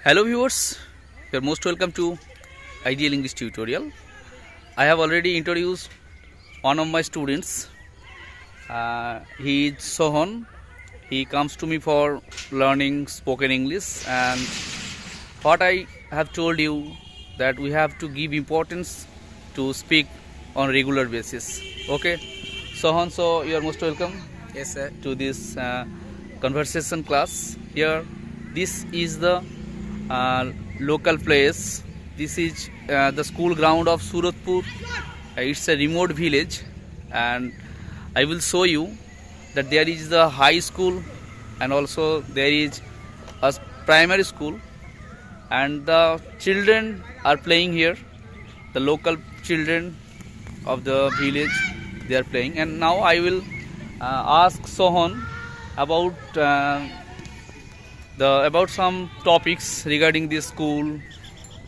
Hello viewers, you're most welcome to Ideal English Tutorial. I have already introduced one of my students. He is Sohan. He comes to me for learning spoken English, and what I have told you that we have to give importance to speak on regular basis. Okay, Sohan, so you are most welcome. Yes, sir. To this conversation class. Here, this is the local place. This is the school ground of Suratpur. It's a remote village, and I will show you that there is the high school and also there is a primary school, and the children are playing here. The local children of the village, they are playing, and now I will ask Sohan about about some topics regarding this school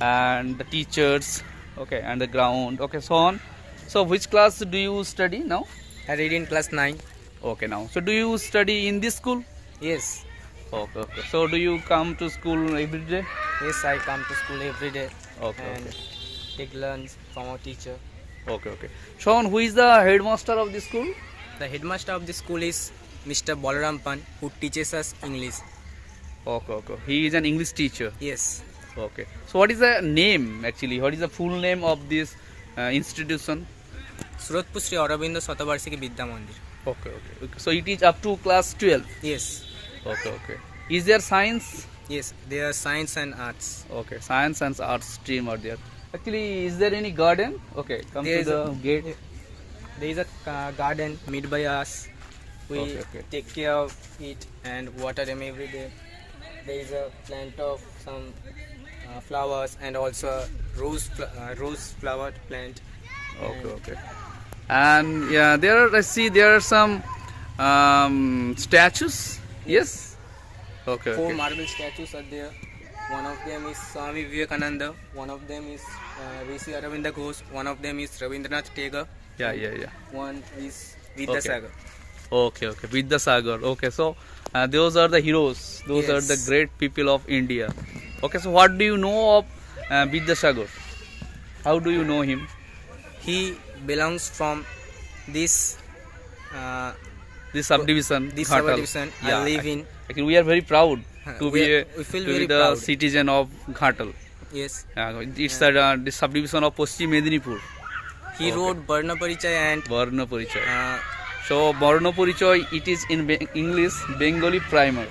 and the teachers, okay, and the ground. Okay, Sohan, so which class do you study now? I read in class 9. Okay, now, so do you study in this school? Yes. Okay. So do you come to school every day? Yes, I come to school every day and Okay. take lunch from our teacher. Okay. Sohan, who is the headmaster of this school? The headmaster of the school is Mr. Balaram Pan, who teaches us English. Okay. He is an English teacher. Yes. Okay. So what is the name actually? What is the full name of this institution? Suratpur Sri Aurobindo Shatavarshiki Vidya Mandir. Okay. So it is up to class 12. Yes. Okay. Is there science? Yes, they are science and arts. Okay, science and arts stream are there. Actually, is there any garden? Okay, come There to is the a- gate. There is a garden made by us. We Okay. take care of it and water them every day. There is a plant of some flowers and also rose flower plant. Okay. And yeah, I see there are some statues. Yes. Okay. Four marble statues are there. One of them is Swami Vivekananda. One of them is Rishi Aravinda Ghosh. One of them is Rabindranath Tagore. Yeah. One is Vidyasagar. Okay. Vidyasagar. Okay, so those are the heroes. Those are the Yes. great people of India. Okay, so what do you know of Vidyasagar? How do you know him? He belongs from this This subdivision. this Ghatal. subdivision I live in. Actually, we are very proud to We feel very the proud. citizen of Ghatal. Yes. It's the subdivision of Paschim Medinipur. He Okay. wrote Barna Parichaya and Varna Parichaya. uh, So Varna Parichaya, it is in English Bengali primer.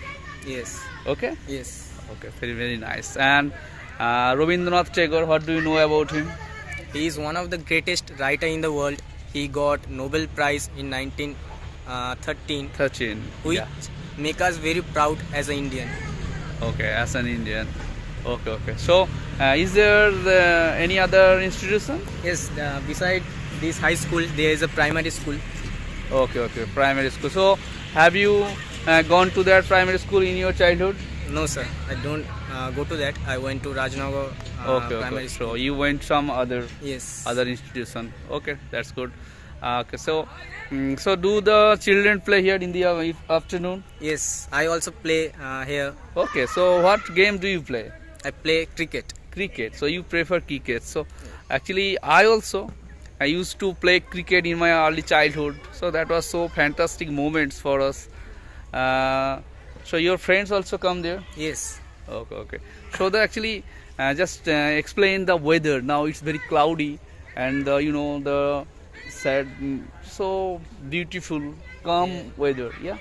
yes. Okay. Yes. Okay. Very nice. And Rabindranath Tagore, what do you know about him? He is one of the greatest writer in the world. He got Nobel Prize in 1913, 13. which Yeah. make us very proud as an Indian. Okay. As an Indian. Okay. So is there any other institution? Yes. Beside this high school, there is a primary school. Okay. Primary school. So have you gone to that primary school in your childhood? No, sir. I don't go to that. I went to Rajnagar primary So school. you went some other Yes. institution. Okay, that's good. Okay, so do the children play here in the afternoon? Yes. I also play here. Okay, so what game do you play? I play cricket. Cricket. So you prefer cricket. So actually, I used to play cricket in my early childhood. So that was so fantastic moments for us. So your friends also come there? Yes. Okay. So actually, just explain the weather. Now it's very cloudy, and the sad, so beautiful, calm weather. Yeah.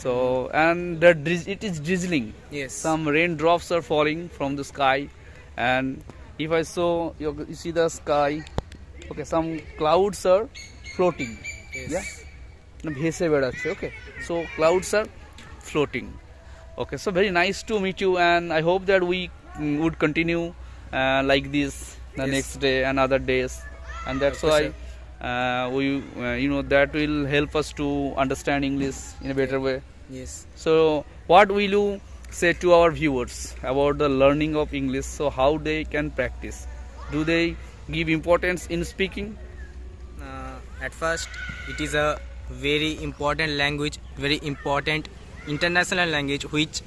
So and it is drizzling. Yes. Some raindrops are falling from the sky, and if I saw you see the sky, okay, some clouds are floating. Yes. Yeah. ভেসে বেড়াচ্ছে. Okay. So clouds are floating. Okay, so very nice to meet you, and I hope that we would continue like this the Yes. next day and other days, and that's Okay, why we that will help us to understand English in a better way. Yes. So what will you say to our viewers about the learning of English? So how they can practice? Do they give importance in speaking? At first, it is a very important language, very important international language which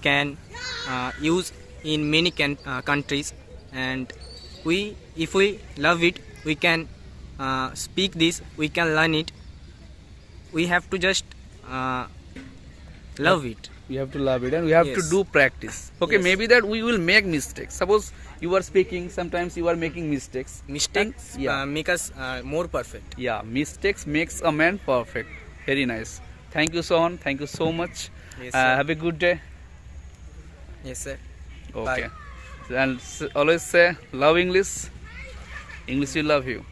can use in many countries, and if we love it, we can speak this, we can learn it. We have to just love it. We have to love it and we have to Yes. do practice. Okay, Yes. maybe that we will make mistakes. Suppose you are speaking, sometimes you are making mistakes. Mistakes Yeah. make us more perfect. Yeah, mistakes makes a man perfect. Very nice. Thank you, Sohan. Thank you so much. Yes, sir. Have a good day. Yes, sir. Okay. And always say, love English. English will love you.